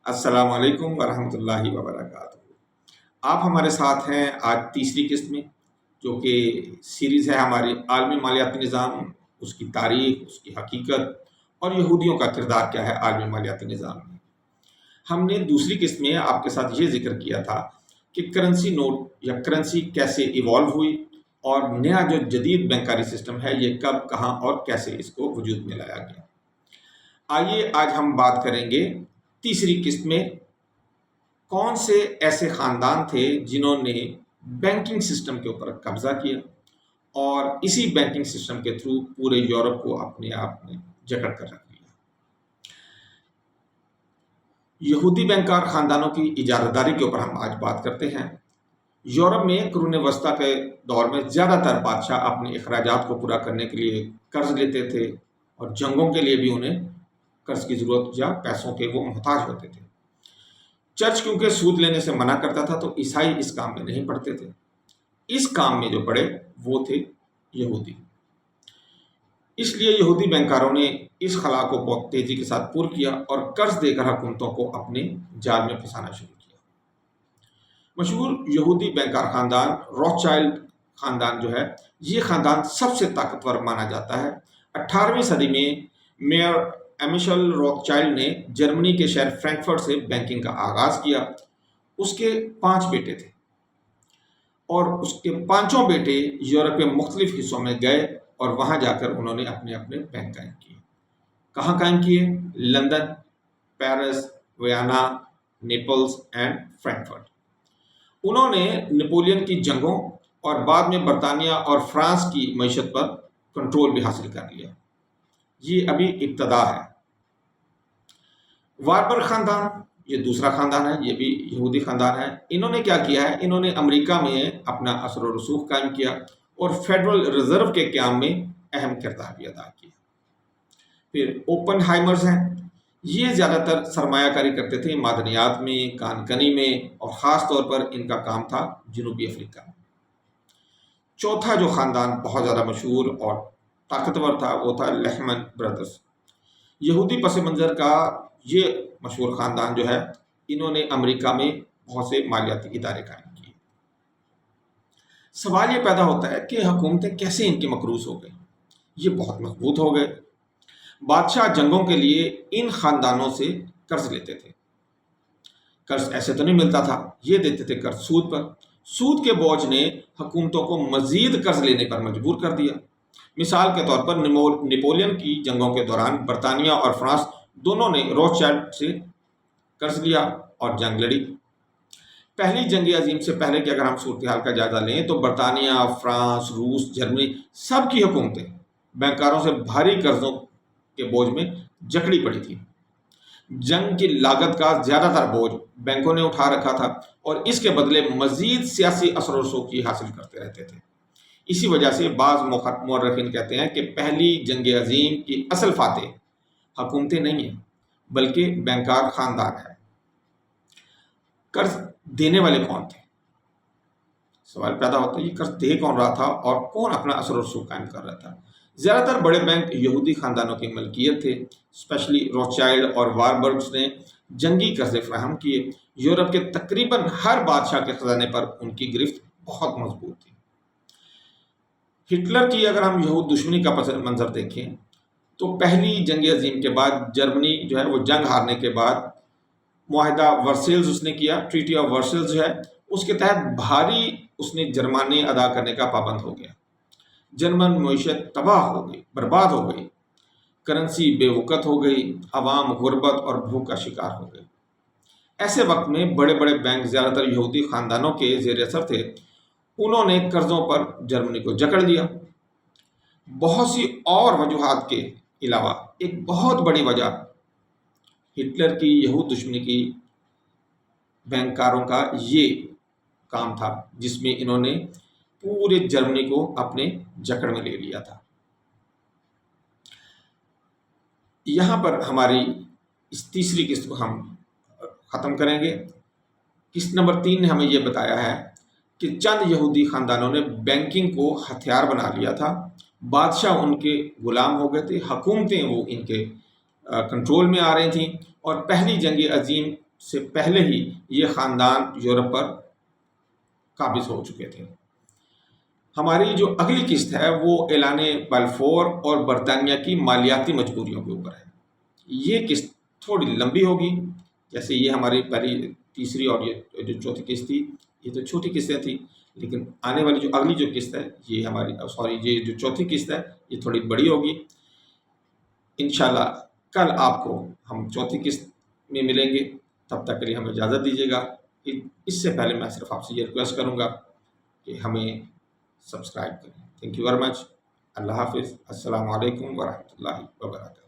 السلام علیکم ورحمۃ اللہ وبرکاتہ۔ آپ ہمارے ساتھ ہیں آج تیسری قسط میں، جو کہ سیریز ہے ہماری عالمی مالیاتی نظام، اس کی تاریخ، اس کی حقیقت اور یہودیوں کا کردار کیا ہے عالمی مالیاتی نظام میں۔ ہم نے دوسری قسط میں آپ کے ساتھ یہ ذکر کیا تھا کہ کرنسی نوٹ یا کرنسی کیسے ایوالو ہوئی اور نیا جو جدید بینکاری سسٹم ہے یہ کب، کہاں اور کیسے اس کو وجود میں لایا گیا۔ آئیے آج ہم بات کریں گے تیسری قسط میں کون سے ایسے خاندان تھے جنہوں نے بینکنگ سسٹم کے اوپر قبضہ کیا اور اسی بینکنگ سسٹم کے تھرو پورے یورپ کو اپنے آپ میں جکڑ کر رکھ لیا۔ یہودی بینکار خاندانوں کی اجارہ داری کے اوپر ہم آج بات کرتے ہیں۔ یورپ میں قرون وسطیٰ کے دور میں زیادہ تر بادشاہ اپنے اخراجات کو پورا کرنے کے لیے قرض لیتے تھے اور جنگوں کے لیے بھی انہیں قرض کی ضرورت یا پیسوں کے وہ محتاج ہوتے تھے۔ چرچ کیونکہ سود لینے سے منع کرتا تھا تو عیسائی اس کام میں نہیں پڑتے تھے۔ اس کام میں جو پڑے وہ تھے یہودی۔ اس لیے یہودی بینکاروں نے اس خلا کو بہت تیزی کے ساتھ پور کیا اور قرض دے کر حکومتوں کو اپنے جال میں پھنسانا شروع کیا۔ مشہور یہودی بینکار خاندان روتھشائلڈ خاندان جو ہے، یہ خاندان سب سے طاقتور مانا جاتا ہے۔ 18ویں صدی میں میئر ایمیشل روتھشائلڈ نے جرمنی کے شہر فرینکفرٹ سے بینکنگ کا آغاز کیا۔ اس کے 5 بیٹے تھے اور اس کے 5 بیٹے یورپ کے مختلف حصوں میں گئے اور وہاں جا کر انہوں نے اپنے اپنے بینک قائم کیے۔ کہاں قائم کیے؟ London, Paris, Vienna, nipples and Frankfurt. انہوں نے نپولین کی جنگوں اور بعد میں برطانیہ اور فرانس کی معیشت پر کنٹرول بھی حاصل کر لیا۔ یہ ابھی ابتدا ہے۔ واربرگ خاندان یہ دوسرا خاندان ہے، یہ بھی یہودی خاندان ہے۔ انہوں نے کیا کیا ہے؟ انہوں نے امریکہ میں اپنا اثر و رسوخ قائم کیا اور فیڈرل ریزرو کے قیام میں اہم کردار بھی ادا کیا۔ پھر اوپن ہائمرز ہیں، یہ زیادہ تر سرمایہ کاری کرتے تھے معدنیات میں، کان کنی میں، اور خاص طور پر ان کا کام تھا جنوبی افریقہ میں۔ چوتھا جو خاندان بہت زیادہ مشہور اور طاقتور تھا وہ تھا لہمن برادرز۔ یہودی پس منظر کا یہ مشہور خاندان جو ہے، انہوں نے امریکہ میں بہت سے مالیاتی ادارے قائم کیے۔ سوال یہ پیدا ہوتا ہے کہ حکومتیں کیسے ان کی مقروض ہو گئیں؟ یہ بہت مضبوط ہو گئے۔ بادشاہ جنگوں کے لیے ان خاندانوں سے قرض لیتے تھے۔ قرض ایسے تو نہیں ملتا تھا، یہ دیتے تھے قرض سود پر۔ سود کے بوجھ نے حکومتوں کو مزید قرض لینے پر مجبور کر دیا۔ مثال کے طور پر نپولین کی جنگوں کے دوران برطانیہ اور فرانس دونوں نے روتھشائلڈ سے قرض لیا اور جنگ لڑی۔ پہلی جنگ عظیم سے پہلے کہ اگر ہم صورتحال کا جائزہ لیں تو برطانیہ، فرانس، روس، جرمنی سب کی حکومتیں بینکاروں سے بھاری قرضوں کے بوجھ میں جکڑی پڑی تھی۔ جنگ کی لاگت کا زیادہ تر بوجھ بینکوں نے اٹھا رکھا تھا اور اس کے بدلے مزید سیاسی اثر و رسوخ حاصل کرتے رہتے تھے۔ اسی وجہ سے بعض مورخین کہتے ہیں کہ پہلی جنگ عظیم کی اصل فاتح حکومتیں نہیں ہیں بلکہ بینکار خاندان ہے۔ قرض دینے والے کون تھے؟ سوال پیدا ہوتا ہے یہ قرض دے کون رہا تھا اور کون اپنا اثر و رسوخ قائم کر رہا تھا؟ زیادہ تر بڑے بینک یہودی خاندانوں کی ملکیت تھے، اسپیشلی روتھشائلڈ اور واربرگز نے جنگی قرضے فراہم کیے۔ یورپ کے تقریباً ہر بادشاہ کے خزانے پر ان کی گرفت بہت مضبوط تھی۔ ہٹلر کی اگر ہم یہود دشمنی کا پس منظر دیکھیں تو پہلی جنگ عظیم کے بعد جرمنی جو ہے وہ جنگ ہارنے کے بعد معاہدہ ورسیلز اس نے کیا، ٹریٹی آف ورسیلز جو ہے اس کے تحت بھاری اس نے جرمانے ادا کرنے کا پابند ہو گیا۔ جرمن معیشت تباہ ہو گئی، برباد ہو گئی، کرنسی بے وقت ہو گئی، عوام غربت اور بھوک کا شکار ہو گئے۔ ایسے وقت میں بڑے بڑے بینک زیادہ تر یہودی خاندانوں کے زیر اثر تھے، انہوں نے قرضوں پر جرمنی کو جکڑ لیا۔ بہت سی اور وجوہات کے علاوہ ایک بہت بڑی وجہ ہٹلر کی یہود دشمنی کی بینکاروں کا یہ کام تھا جس میں انہوں نے پورے جرمنی کو اپنے جکڑ میں لے لیا تھا۔ یہاں پر ہماری اس تیسری قسط کو ہم ختم کریں گے۔ قسط نمبر 3 نے ہمیں یہ بتایا ہے کہ چند یہودی خاندانوں نے بینکنگ کو ہتھیار بنا لیا تھا، بادشاہ ان کے غلام ہو گئے تھے، حکومتیں وہ ان کے کنٹرول میں آ رہی تھیں اور پہلی جنگ عظیم سے پہلے ہی یہ خاندان یورپ پر قابض ہو چکے تھے۔ ہماری جو اگلی قسط ہے وہ اعلان بلفور اور برطانیہ کی مالیاتی مجبوریوں کے اوپر ہے۔ یہ قسط تھوڑی لمبی ہوگی، جیسے یہ ہماری پہلی تیسری اور یہ جو چوتھی قسط تھی یہ تو چھوٹی قسطیں تھیں، لیکن آنے والی جو اگلی جو قسط ہے یہ ہماری یہ جو چوتھی قسط ہے یہ تھوڑی بڑی ہوگی۔ انشاءاللہ کل آپ کو ہم چوتھی قسط میں ملیں گے، تب تک کے لیے ہمیں اجازت دیجیے گا۔ اس سے پہلے میں صرف آپ سے یہ ریکویسٹ کروں گا کہ ہمیں سبسکرائب کریں۔ Thank you very much. اللہ حافظ۔ السلام علیکم ورحمۃ اللہ وبرکاتہ۔